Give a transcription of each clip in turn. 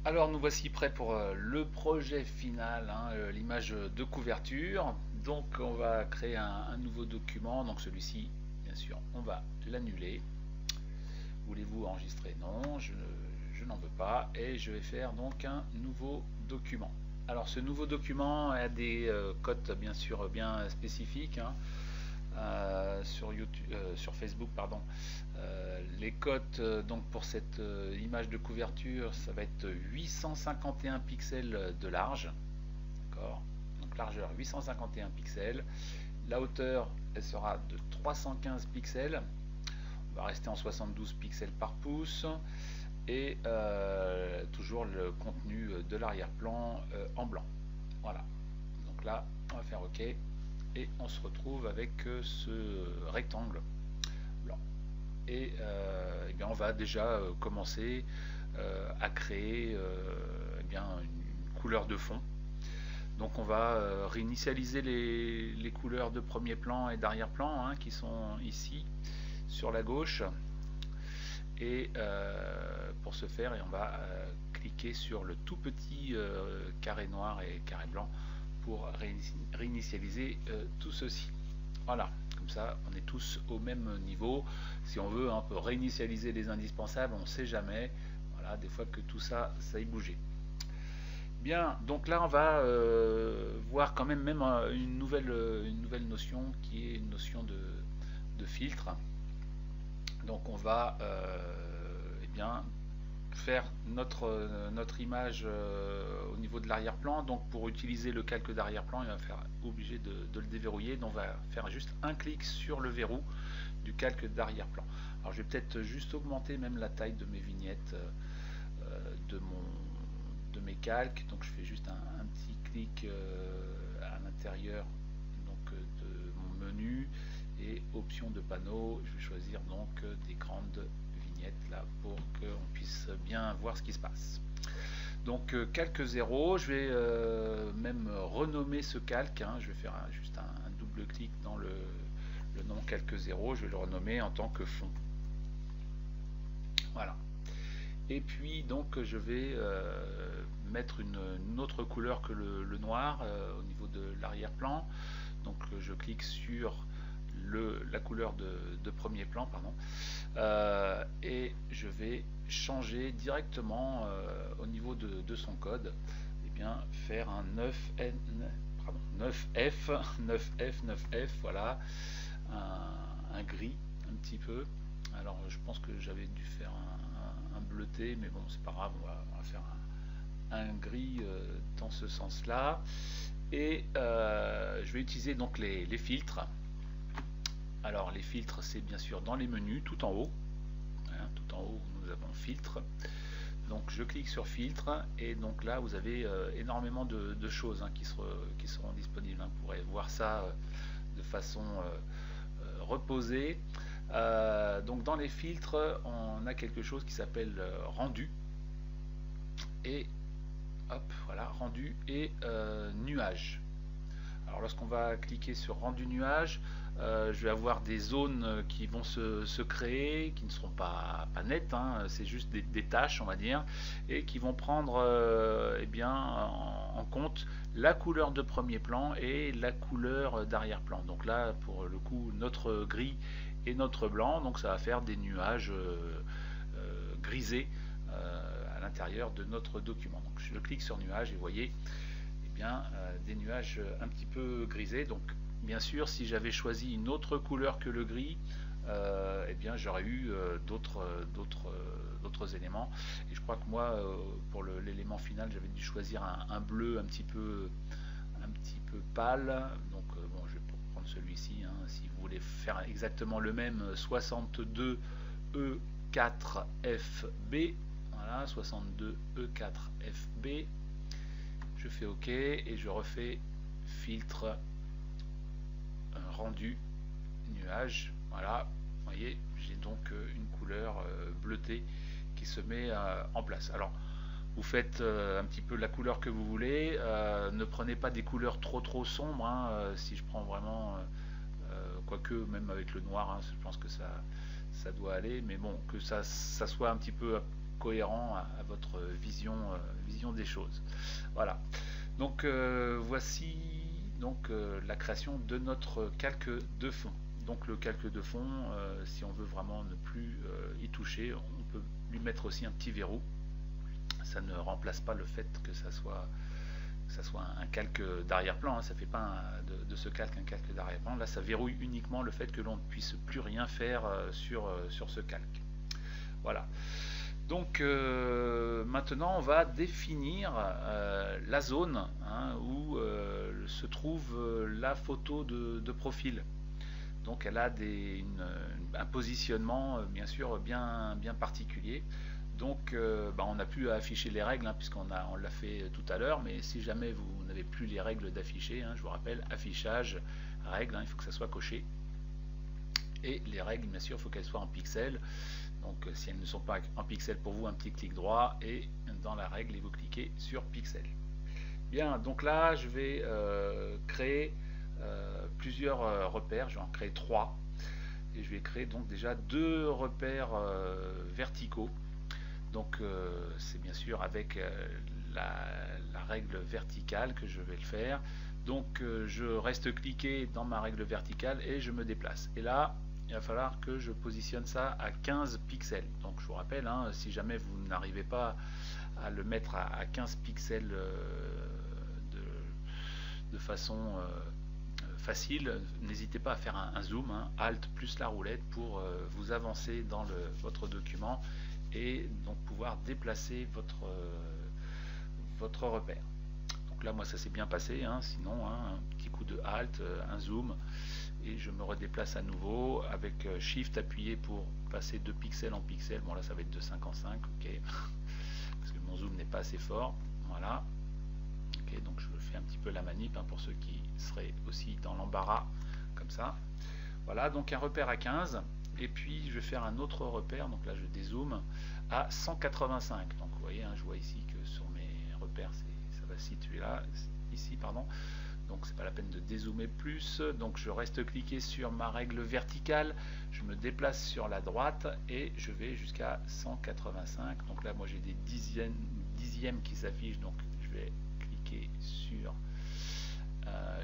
Alors nous voici prêts pour le projet final, hein, l'image de couverture. Donc on va créer un nouveau document. Donc celui-ci, bien sûr, on va l'annuler. Voulez-vous enregistrer? Non, je n'en veux pas. Et je vais faire donc un nouveau document. Alors ce nouveau document a des codes bien sûr bien spécifiques, hein. Sur YouTube, sur Facebook, pardon. Les cotes donc pour cette image de couverture, ça va être 851 pixels de large, d'accord. Donc largeur 851 pixels. La hauteur, elle sera de 315 pixels. On va rester en 72 pixels par pouce. Et toujours le contenu de l'arrière-plan en blanc. Voilà. Donc là, on va faire OK. Et on se retrouve avec ce rectangle blanc. Et, eh bien, on va déjà commencer à créer eh bien, une couleur de fond. Donc on va réinitialiser les couleurs de premier plan et d'arrière-plan, hein, qui sont ici sur la gauche. Et pour ce faire, on va cliquer sur le tout petit carré noir et carré blanc pour réinitialiser tout ceci. Voilà, comme ça on est tous au même niveau. Si on veut, hein, on peut réinitialiser les indispensables, on ne sait jamais. Voilà, des fois que tout ça, ça y bougeait. Bien, donc là on va voir quand même une nouvelle notion qui est une notion de filtre. Donc on va eh bien, faire notre image au niveau de l'arrière-plan. Donc pour utiliser le calque d'arrière-plan, il va faire obligé de le déverrouiller. Donc on va faire juste un clic sur le verrou du calque d'arrière-plan. Alors je vais peut-être juste augmenter même la taille de mes vignettes, de mes calques. Donc je fais juste un petit clic à l'intérieur de mon menu et option de panneau. Je vais choisir donc des grandes vignettes là pour qu'on puisse bien voir ce qui se passe. Donc calque 0, je vais même renommer ce calque, hein. Je vais faire juste un double clic dans le nom calque 0, je vais le renommer en tant que fond. Voilà. Et puis donc je vais mettre une autre couleur que le noir au niveau de l'arrière-plan. Donc je clique sur la couleur de premier plan, pardon, et je vais changer directement au niveau de son code, et bien faire un 9F, 9F, voilà, un gris un petit peu. Alors je pense que j'avais dû faire un bleuté, mais bon c'est pas grave, on va faire un gris dans ce sens là. Et je vais utiliser donc les filtres. Alors les filtres, c'est bien sûr dans les menus tout en haut, hein, tout en haut nous avons filtre. Donc je clique sur filtre et donc là vous avez énormément de choses, hein, qui seront disponibles, hein. Vous pourrez voir ça de façon reposée. Donc dans les filtres on a quelque chose qui s'appelle rendu, et hop, voilà, rendu et nuage. Alors lorsqu'on va cliquer sur rendu nuage, je vais avoir des zones qui vont se créer, qui ne seront pas nettes, hein, c'est juste des tâches, on va dire, et qui vont prendre eh bien, en compte la couleur de premier plan et la couleur d'arrière-plan. Donc là, pour le coup, notre gris et notre blanc, donc ça va faire des nuages grisés à l'intérieur de notre document. Donc je clique sur nuage et vous voyez, eh bien, des nuages un petit peu grisés. Donc bien sûr, si j'avais choisi une autre couleur que le gris, eh bien j'aurais eu d'autres éléments. Et je crois que moi, pour l'élément final, j'avais dû choisir un bleu un petit peu pâle. Donc bon, je vais prendre celui-ci, hein. Si vous voulez faire exactement le même, 62 E4FB, voilà, 62 E4FB. Je fais OK et je refais filtre rendu nuage. Voilà, vous voyez, j'ai donc une couleur bleutée qui se met en place. Alors vous faites un petit peu la couleur que vous voulez, ne prenez pas des couleurs trop sombres, hein. Si je prends vraiment quoique même avec le noir, hein, je pense que ça doit aller, mais bon, que ça soit un petit peu cohérent à votre vision des choses. Voilà. Donc voici donc la création de notre calque de fond. Donc le calque de fond, si on veut vraiment ne plus y toucher, on peut lui mettre aussi un petit verrou. Ça ne remplace pas le fait que ça soit un calque d'arrière-plan, hein. Ça ne fait pas de ce calque un calque d'arrière-plan. Là, ça verrouille uniquement le fait que l'on ne puisse plus rien faire sur ce calque. Voilà. Donc maintenant, on va définir la zone, hein, où se trouve la photo de profil. Donc elle a un positionnement bien sûr bien particulier. Donc on n'a plus à afficher les règles, hein, puisqu'on l'a fait tout à l'heure, mais si jamais vous n'avez plus les règles d'afficher, hein, je vous rappelle, affichage, règles, hein, il faut que ça soit coché. Et les règles, bien sûr, il faut qu'elles soient en pixels. Donc si elles ne sont pas en pixels pour vous, un petit clic droit, et dans la règle, vous cliquez sur pixels. Bien, donc là, je vais créer plusieurs repères, je vais en créer 3. Et je vais créer donc déjà 2 repères verticaux. Donc c'est bien sûr avec la règle verticale que je vais le faire. Donc je reste cliqué dans ma règle verticale et je me déplace. Et là, il va falloir que je positionne ça à 15 pixels. Donc je vous rappelle, hein, si jamais vous n'arrivez pas à le mettre à 15 pixels de façon facile, n'hésitez pas à faire un zoom, hein, Alt plus la roulette pour vous avancer dans votre document et donc pouvoir déplacer votre repère. Donc là, moi, ça s'est bien passé, hein, sinon, hein, un petit coup de Alt, un zoom, et je me redéplace à nouveau avec Shift appuyé pour passer de pixel en pixel. Bon, là, ça va être de 5 en 5, ok, parce que mon zoom n'est pas assez fort. Voilà. Ok, donc je fais un petit peu la manip, hein, pour ceux qui seraient aussi dans l'embarras, comme ça. Voilà, donc un repère à 15. Et puis je vais faire un autre repère, donc là je dézoome à 185. Donc vous voyez, hein, je vois ici que sur mes repères ça va se situer là, ici pardon. Donc c'est pas la peine de dézoomer plus. Donc je reste cliqué sur ma règle verticale, je me déplace sur la droite et je vais jusqu'à 185. Donc là moi j'ai des dixièmes qui s'affichent, donc je vais cliquer sur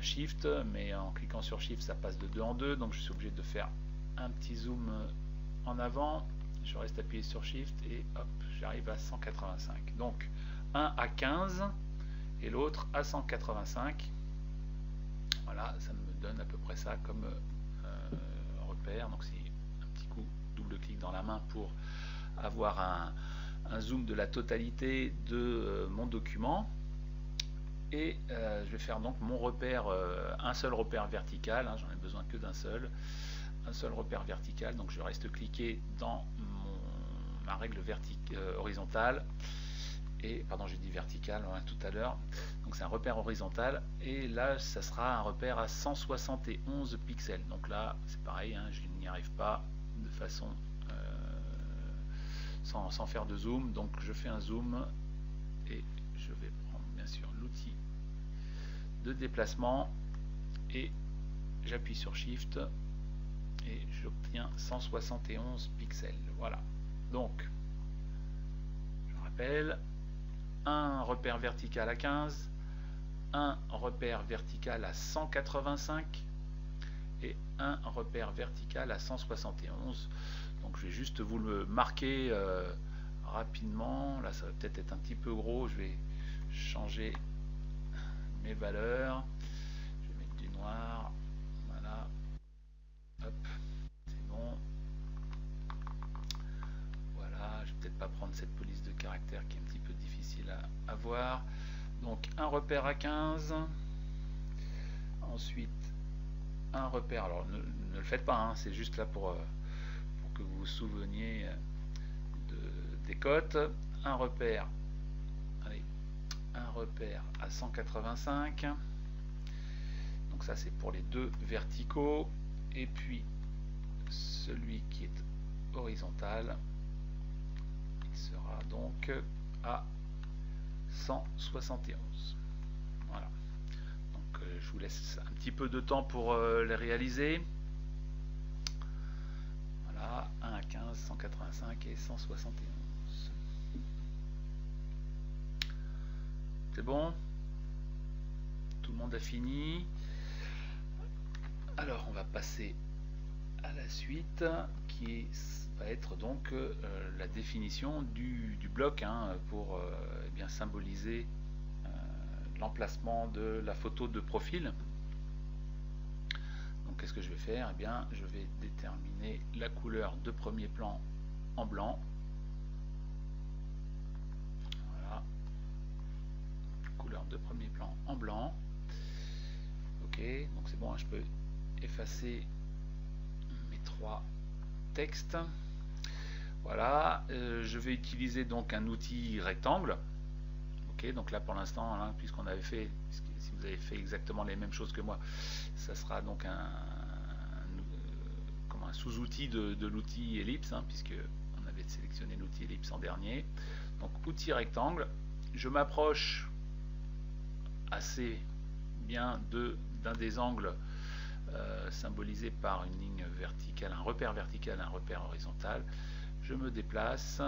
Shift, mais en cliquant sur Shift ça passe de 2 en 2, donc je suis obligé de faire un petit zoom en avant, je reste appuyé sur Shift et hop, j'arrive à 185. Donc un à 15 et l'autre à 185. Voilà, ça me donne à peu près ça comme repère. Donc c'est un petit coup, double clic dans la main pour avoir un zoom de la totalité de mon document. Et je vais faire donc mon repère, un seul repère vertical, hein, j'en ai besoin que d'un seul. Un seul repère vertical, donc je reste cliqué dans ma règle horizontale, et pardon, j'ai dit vertical, hein, tout à l'heure, donc c'est un repère horizontal, et là ça sera un repère à 171 pixels. Donc là c'est pareil, hein, je n'y arrive pas de façon sans faire de zoom, donc je fais un zoom et je vais prendre bien sûr l'outil de déplacement et j'appuie sur Shift et j'obtiens 171 pixels. Voilà, donc je rappelle, un repère vertical à 15, un repère vertical à 185 et un repère vertical à 171. Donc je vais juste vous le marquer rapidement. Là ça va peut-être être un petit peu gros, je vais changer mes valeurs, je vais mettre du noir, voilà, hop, c'est bon. Voilà, je vais peut-être pas prendre cette police de caractère qui est un petit peu difficile à voir. Donc un repère à 15, ensuite un repère, alors ne le faites pas, hein, c'est juste là pour que vous vous souveniez des cotes. Un repère, allez, un repère à 185, donc ça c'est pour les deux verticaux, et puis celui qui est horizontal, il sera donc à 171. Voilà, donc je vous laisse un petit peu de temps pour les réaliser. Voilà, 1 à 15, 185 et 171. C'est bon? Tout le monde a fini? Alors on va passer à la suite qui va être donc la définition du bloc pour eh bien symboliser l'emplacement de la photo de profil. Donc qu'est-ce que je vais faire? Eh bien je vais déterminer la couleur de premier plan en blanc. Voilà. Couleur de premier plan en blanc. Ok, donc c'est bon, je peux effacer mes trois textes. Voilà, je vais utiliser donc un outil rectangle. Ok, donc là pour l'instant, hein, puisqu'on avait fait, si vous avez fait exactement les mêmes choses que moi, ça sera donc un sous-outil de l'outil ellipse, puisque on avait sélectionné l'outil ellipse en dernier. Donc outil rectangle, je m'approche assez bien d'un des angles symbolisé par une ligne verticale, un repère vertical, un repère horizontal. Je me déplace,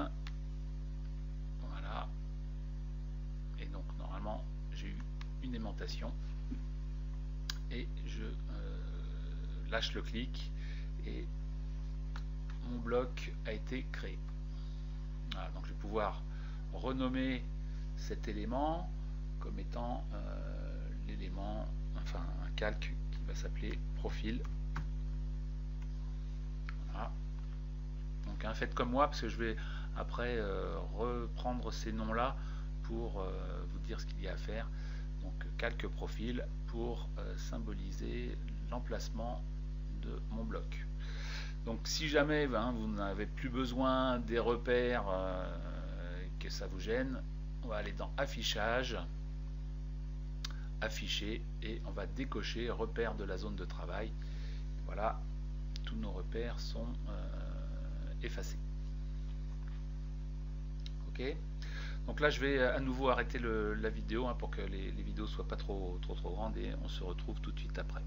voilà, et donc normalement j'ai eu une aimantation et je lâche le clic et mon bloc a été créé. Voilà, donc je vais pouvoir renommer cet élément comme étant l'élément, enfin un calque qui va s'appeler profil. Voilà. Donc faites comme moi parce que je vais après reprendre ces noms là pour vous dire ce qu'il y a à faire. Donc calque profil pour symboliser l'emplacement de mon bloc. Donc si jamais vous n'avez plus besoin des repères que ça vous gêne, on va aller dans affichage, afficher, et on va décocher repères de la zone de travail. Voilà, tous nos repères sont effacés. Ok, donc là je vais à nouveau arrêter la vidéo pour que les vidéos soient pas trop grandes, et on se retrouve tout de suite après.